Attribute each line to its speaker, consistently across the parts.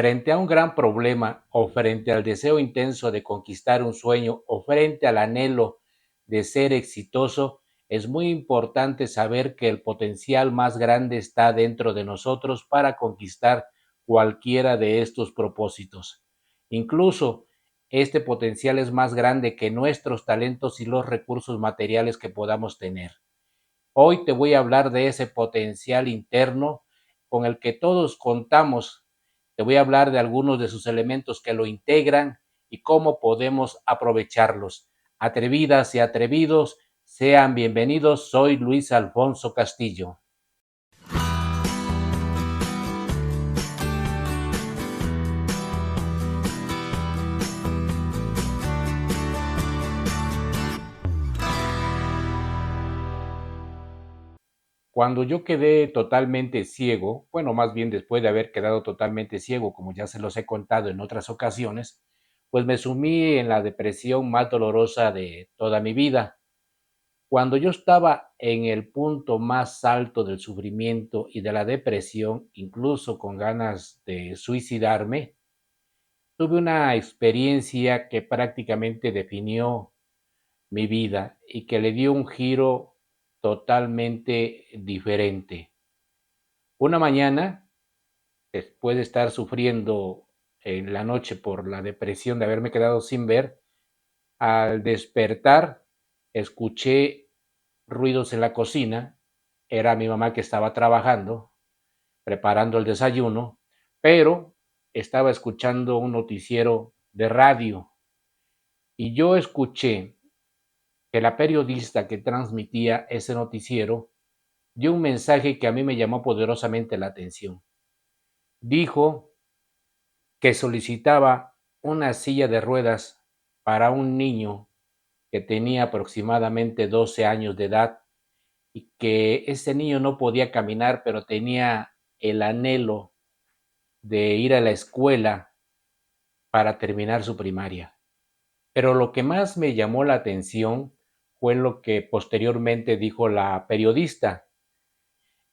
Speaker 1: Frente a un gran problema o frente al deseo intenso de conquistar un sueño o frente al anhelo de ser exitoso, es muy importante saber que el potencial más grande está dentro de nosotros para conquistar cualquiera de estos propósitos. Incluso este potencial es más grande que nuestros talentos y los recursos materiales que podamos tener. Hoy te voy a hablar de ese potencial interno con el que todos contamos. Te voy a hablar de algunos de sus elementos que lo integran y cómo podemos aprovecharlos. Atrevidas y atrevidos, sean bienvenidos. Soy Luis Alfonso Castillo. Cuando yo quedé totalmente ciego, bueno, más bien después de haber quedado totalmente ciego, como ya se los he contado en otras ocasiones, pues me sumí en la depresión más dolorosa de toda mi vida. Cuando yo estaba en el punto más alto del sufrimiento y de la depresión, incluso con ganas de suicidarme, tuve una experiencia que prácticamente definió mi vida y que le dio un giro totalmente diferente. Una mañana, después de estar sufriendo en la noche por la depresión de haberme quedado sin ver, al despertar escuché ruidos en la cocina. Era mi mamá que estaba trabajando, preparando el desayuno, pero estaba escuchando un noticiero de radio y yo escuché que la periodista que transmitía ese noticiero dio un mensaje que a mí me llamó poderosamente la atención. Dijo que solicitaba una silla de ruedas para un niño que tenía aproximadamente 12 años de edad y que ese niño no podía caminar, pero tenía el anhelo de ir a la escuela para terminar su primaria. Pero lo que más me llamó la atención fue lo que posteriormente dijo la periodista.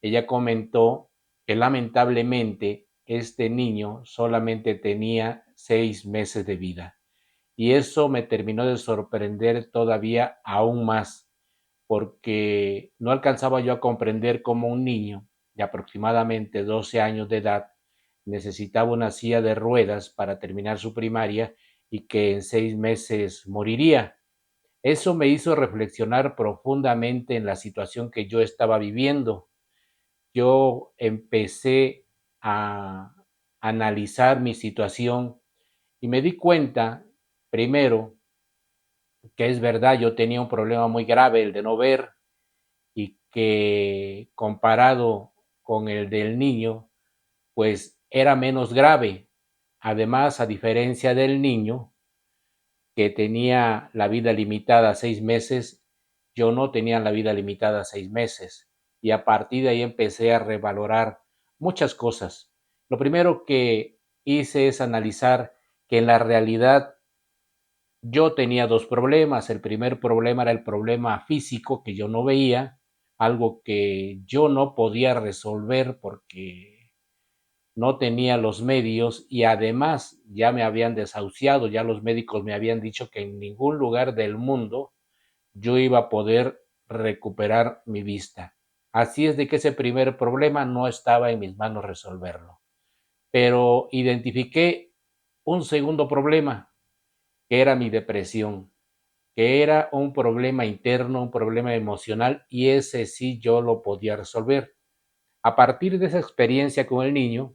Speaker 1: Ella comentó que lamentablemente este niño solamente tenía 6 meses de vida. Y eso me terminó de sorprender todavía aún más, porque no alcanzaba yo a comprender cómo un niño de aproximadamente 12 años de edad necesitaba una silla de ruedas para terminar su primaria y que en 6 meses moriría. Eso me hizo reflexionar profundamente en la situación que yo estaba viviendo. Yo empecé a analizar mi situación y me di cuenta, primero, que es verdad, yo tenía un problema muy grave, el de no ver, y que comparado con el del niño, pues era menos grave. Además, a diferencia del niño, que tenía la vida limitada a 6 meses, yo no tenía la vida limitada a 6 meses. Y a partir de ahí empecé a revalorar muchas cosas. Lo primero que hice es analizar que en la realidad yo tenía dos problemas. El primer problema era el problema físico que yo no veía, algo que yo no podía resolver porque no tenía los medios y además ya me habían desahuciado, ya los médicos me habían dicho que en ningún lugar del mundo yo iba a poder recuperar mi vista. Así es de que ese primer problema no estaba en mis manos resolverlo. Pero identifiqué un segundo problema, que era mi depresión, que era un problema interno, un problema emocional, y ese sí yo lo podía resolver. A partir de esa experiencia con el niño,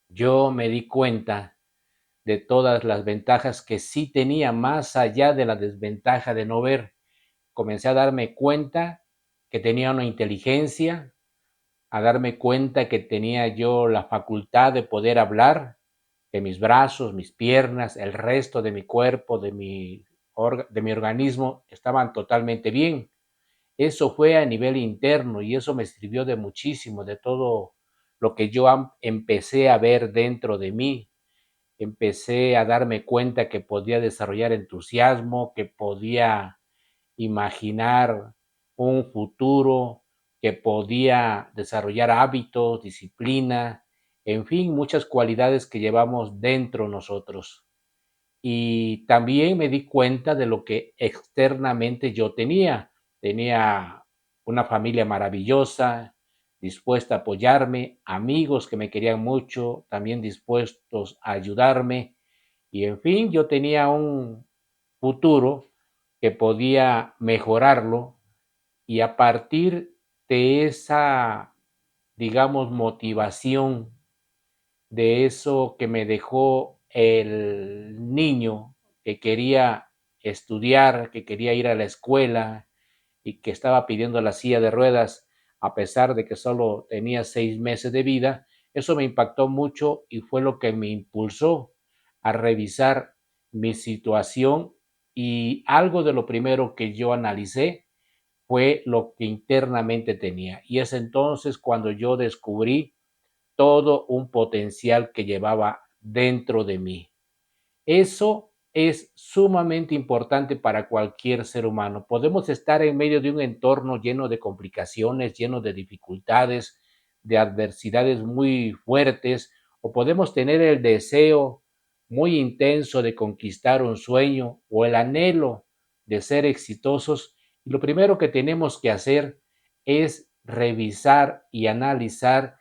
Speaker 1: yo me di cuenta de todas las ventajas que sí tenía más allá de la desventaja de no ver. Comencé a darme cuenta que tenía una inteligencia, a darme cuenta que tenía yo la facultad de poder hablar, que mis brazos, mis piernas, el resto de mi cuerpo, de mi organismo estaban totalmente bien. Eso fue a nivel interno y eso me sirvió de muchísimo, de todo lo que yo empecé a ver dentro de mí. Empecé a darme cuenta que podía desarrollar entusiasmo, que podía imaginar un futuro, que podía desarrollar hábitos, disciplina en fin, muchas cualidades que llevamos dentro nosotros. Y también me di cuenta de lo que externamente yo tenía. Tenía una familia maravillosa, dispuesta a apoyarme, amigos que me querían mucho, también dispuestos a ayudarme. Y en fin, yo tenía un futuro que podía mejorarlo y a partir de esa, digamos, motivación, de eso que me dejó el niño que quería estudiar, que quería ir a la escuela y que estaba pidiendo la silla de ruedas a pesar de que solo tenía 6 meses de vida, eso me impactó mucho y fue lo que me impulsó a revisar mi situación y algo de lo primero que yo analicé fue lo que internamente tenía. Y es entonces cuando yo descubrí todo un potencial que llevaba dentro de mí. Eso es sumamente importante para cualquier ser humano. Podemos estar en medio de un entorno lleno de complicaciones, lleno de dificultades, de adversidades muy fuertes, o podemos tener el deseo muy intenso de conquistar un sueño o el anhelo de ser exitosos. Y lo primero que tenemos que hacer es revisar y analizar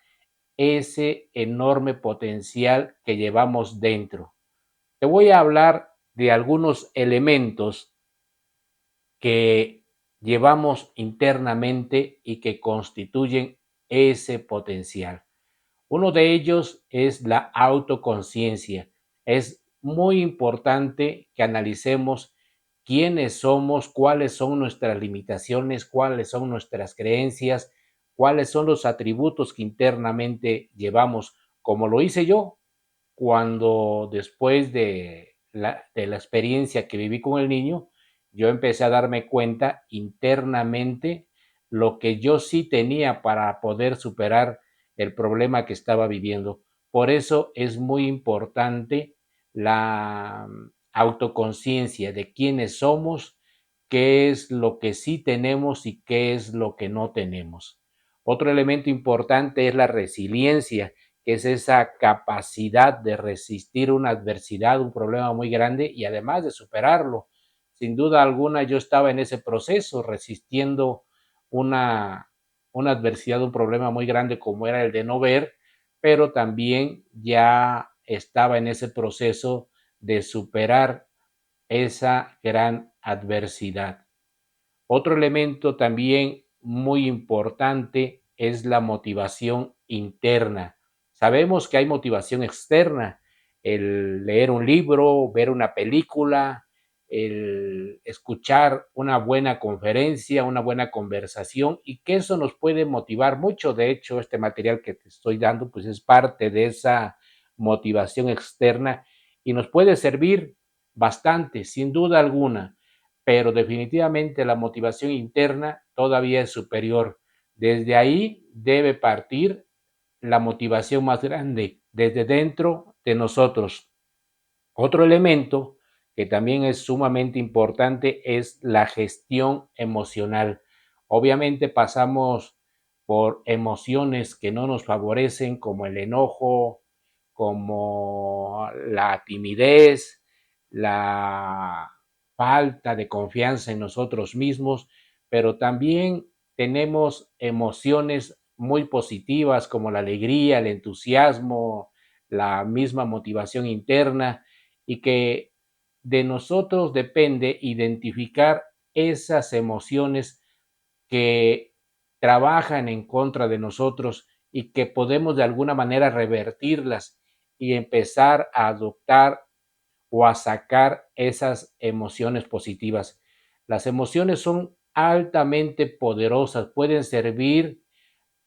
Speaker 1: ese enorme potencial que llevamos dentro. Te voy a hablar de algunos elementos que llevamos internamente y que constituyen ese potencial. Uno de ellos es la autoconciencia. Es muy importante que analicemos quiénes somos, cuáles son nuestras limitaciones, cuáles son nuestras creencias, cuáles son los atributos que internamente llevamos, como lo hice yo cuando después de la experiencia que viví con el niño, yo empecé a darme cuenta internamente lo que yo sí tenía para poder superar el problema que estaba viviendo. Por eso es muy importante la autoconciencia de quiénes somos, qué es lo que sí tenemos y qué es lo que no tenemos. Otro elemento importante es la resiliencia, que es esa capacidad de resistir una adversidad, un problema muy grande y además de superarlo. Sin duda alguna yo estaba en ese proceso resistiendo una, una adversidad, un problema muy grande como era el de no ver, pero también ya estaba en ese proceso de superar esa gran adversidad. Otro elemento también muy importante es la motivación interna. Sabemos que hay motivación externa, el leer un libro, ver una película, el escuchar una buena conferencia, una buena conversación y que eso nos puede motivar mucho. De hecho, este material que te estoy dando pues es parte de esa motivación externa y nos puede servir bastante, sin duda alguna, pero definitivamente la motivación interna todavía es superior. Desde ahí debe partir la motivación más grande, desde dentro de nosotros. Otro elemento que también es sumamente importante es la gestión emocional. Obviamente pasamos por emociones que no nos favorecen, como el enojo, como la timidez, la falta de confianza en nosotros mismos, pero también tenemos emociones muy positivas como la alegría, el entusiasmo, la misma motivación interna y que de nosotros depende identificar esas emociones que trabajan en contra de nosotros y que podemos de alguna manera revertirlas y empezar a adoptar o a sacar esas emociones positivas. Las emociones son altamente poderosas, pueden servir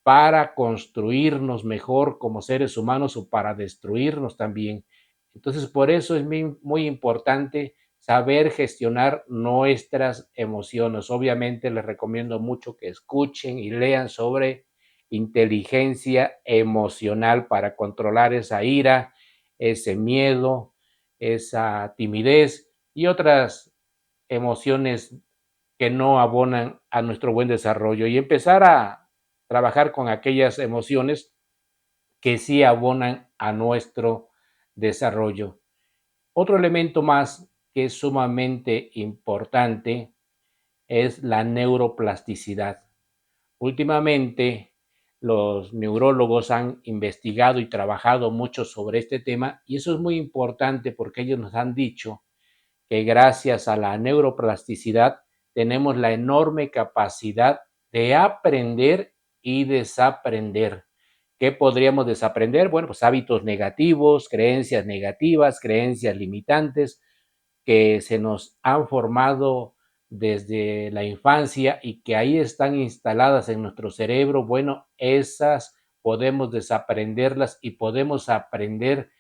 Speaker 1: para construirnos mejor como seres humanos o para destruirnos también. Entonces, por eso es muy importante saber gestionar nuestras emociones. Obviamente les recomiendo mucho que escuchen y lean sobre inteligencia emocional para controlar esa ira, ese miedo, esa timidez y otras emociones que no abonan a nuestro buen desarrollo y empezar a trabajar con aquellas emociones que sí abonan a nuestro desarrollo. Otro elemento más que es sumamente importante es la neuroplasticidad. Últimamente, los neurólogos han investigado y trabajado mucho sobre este tema y eso es muy importante porque ellos nos han dicho que gracias a la neuroplasticidad tenemos la enorme capacidad de aprender y desaprender. ¿Qué podríamos desaprender? Bueno, pues hábitos negativos, creencias negativas, creencias limitantes que se nos han formado desde la infancia y que ahí están instaladas en nuestro cerebro. Bueno, esas podemos desaprenderlas y podemos aprender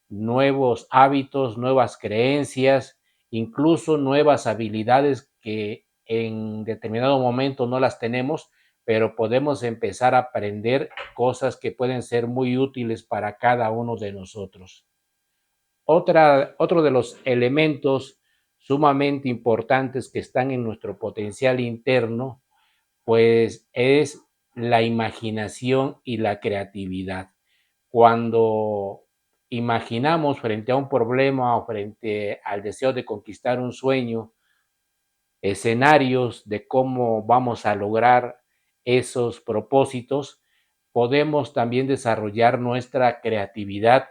Speaker 1: nuevos hábitos, nuevas creencias, incluso nuevas habilidades que en determinado momento no las tenemos, pero podemos empezar a aprender cosas que pueden ser muy útiles para cada uno de nosotros. Otro de los elementos sumamente importantes que están en nuestro potencial interno, pues es la imaginación y la creatividad. Cuando imaginamos frente a un problema o frente al deseo de conquistar un sueño, escenarios de cómo vamos a lograr esos propósitos, podemos también desarrollar nuestra creatividad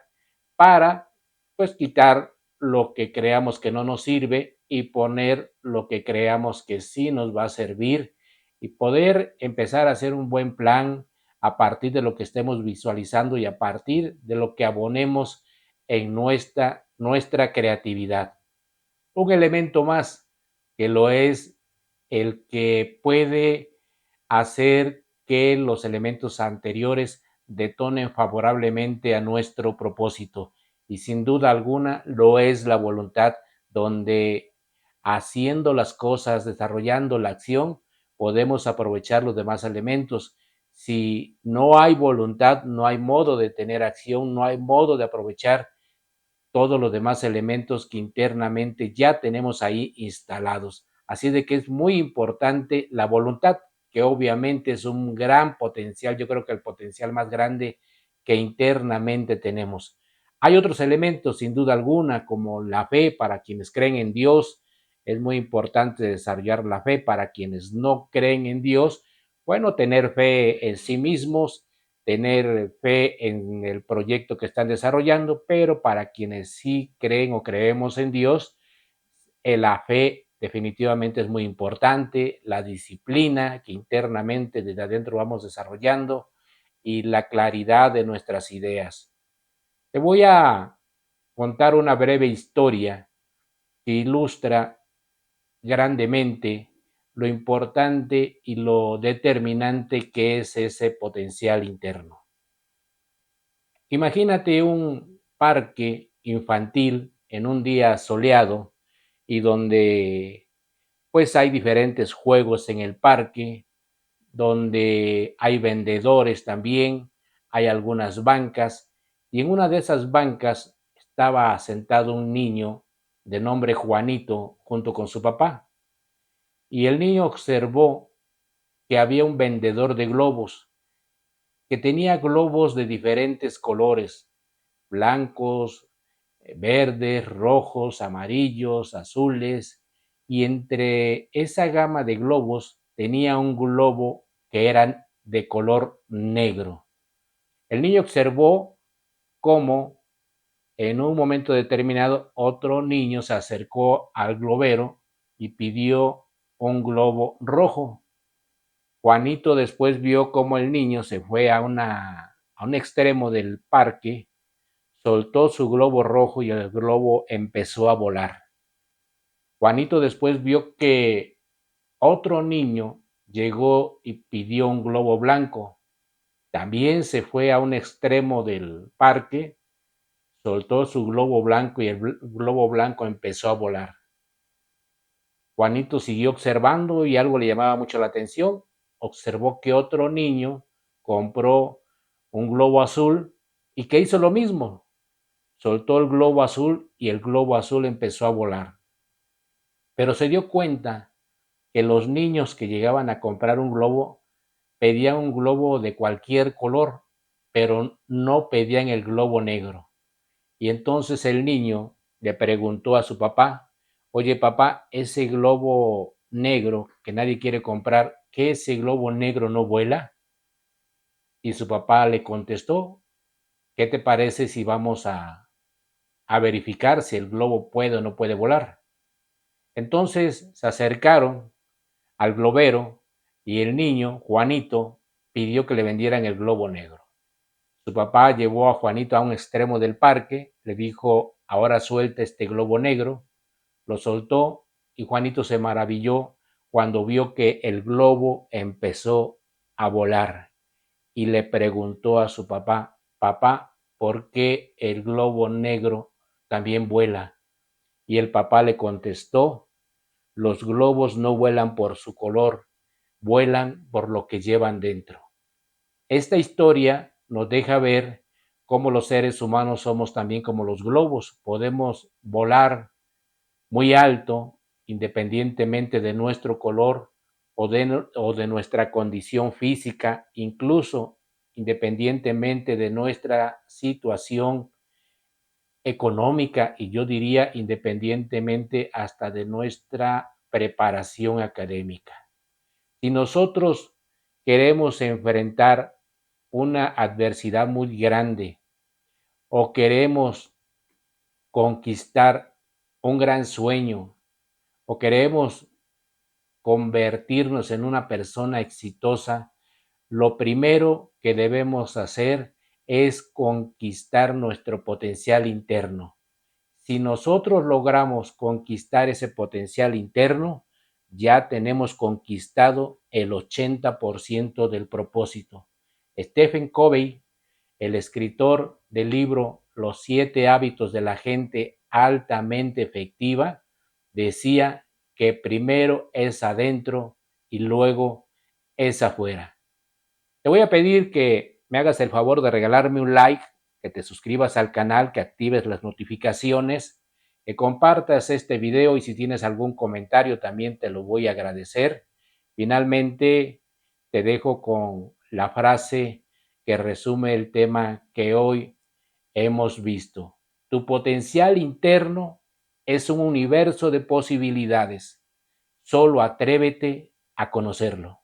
Speaker 1: para, pues, quitar lo que creamos que no nos sirve y poner lo que creamos que sí nos va a servir y poder empezar a hacer un buen plan a partir de lo que estemos visualizando y a partir de lo que abonemos en nuestra creatividad. Un elemento más que lo es el que puede hacer que los elementos anteriores detonen favorablemente a nuestro propósito. Y sin duda alguna lo es la voluntad, donde haciendo las cosas, desarrollando la acción, podemos aprovechar los demás elementos. Si no hay voluntad, no hay modo de tener acción, no hay modo de aprovechar todos los demás elementos que internamente ya tenemos ahí instalados. Así de que es muy importante la voluntad, que obviamente es un gran potencial, yo creo que el potencial más grande que internamente tenemos. Hay otros elementos, sin duda alguna, como la fe para quienes creen en Dios. Es muy importante desarrollar la fe para quienes no creen en Dios. Bueno, tener fe en sí mismos, tener fe en el proyecto que están desarrollando, pero para quienes sí creen o creemos en Dios, la fe definitivamente es muy importante, la disciplina que internamente desde adentro vamos desarrollando y la claridad de nuestras ideas. Te voy a contar una breve historia que ilustra grandemente lo importante y lo determinante que es ese potencial interno. Imagínate un parque infantil en un día soleado y donde pues hay diferentes juegos en el parque, donde hay vendedores también, hay algunas bancas y en una de esas bancas estaba sentado un niño de nombre Juanito junto con su papá y el niño observó que había un vendedor de globos que tenía globos de diferentes colores, blancos, verdes, rojos, amarillos, azules, y entre esa gama de globos tenía un globo que era de color negro. El niño observó cómo en un momento determinado otro niño se acercó al globero y pidió un globo rojo. Juanito después vio cómo el niño se fue a un extremo del parque, soltó su globo rojo y el globo empezó a volar. Juanito después vio que otro niño llegó y pidió un globo blanco. También se fue a un extremo del parque, soltó su globo blanco y el globo blanco empezó a volar. Juanito siguió observando y algo le llamaba mucho la atención. Observó que otro niño compró un globo azul y que hizo lo mismo. Soltó el globo azul y el globo azul empezó a volar. Pero se dio cuenta que los niños que llegaban a comprar un globo pedían un globo de cualquier color, pero no pedían el globo negro. Y entonces el niño le preguntó a su papá, oye papá, ese globo negro que nadie quiere comprar, ¿qué ese globo negro no vuela? Y su papá le contestó, ¿qué te parece si vamos a verificar si el globo puede o no puede volar? Entonces se acercaron al globero y el niño, Juanito, pidió que le vendieran el globo negro. Su papá llevó a Juanito a un extremo del parque, le dijo, ahora suelta este globo negro, lo soltó y Juanito se maravilló cuando vio que el globo empezó a volar y le preguntó a su papá, papá, ¿por qué el globo negro también vuela? Y el papá le contestó, los globos no vuelan por su color, vuelan por lo que llevan dentro. Esta historia nos deja ver cómo los seres humanos somos también como los globos. Podemos volar muy alto independientemente de nuestro color o de nuestra condición física, incluso independientemente de nuestra situación económica y yo diría independientemente hasta de nuestra preparación académica. Si nosotros queremos enfrentar una adversidad muy grande o queremos conquistar un gran sueño o queremos convertirnos en una persona exitosa, lo primero que debemos hacer es conquistar nuestro potencial interno. Si nosotros logramos conquistar ese potencial interno, ya tenemos conquistado el 80% del propósito. Stephen Covey, el escritor del libro Los 7 hábitos de la gente altamente efectiva, decía que primero es adentro y luego es afuera. Te voy a pedir que me hagas el favor de regalarme un like, que te suscribas al canal, que actives las notificaciones, que compartas este video y si tienes algún comentario también te lo voy a agradecer. Finalmente, te dejo con la frase que resume el tema que hoy hemos visto. Tu potencial interno es un universo de posibilidades. Solo atrévete a conocerlo.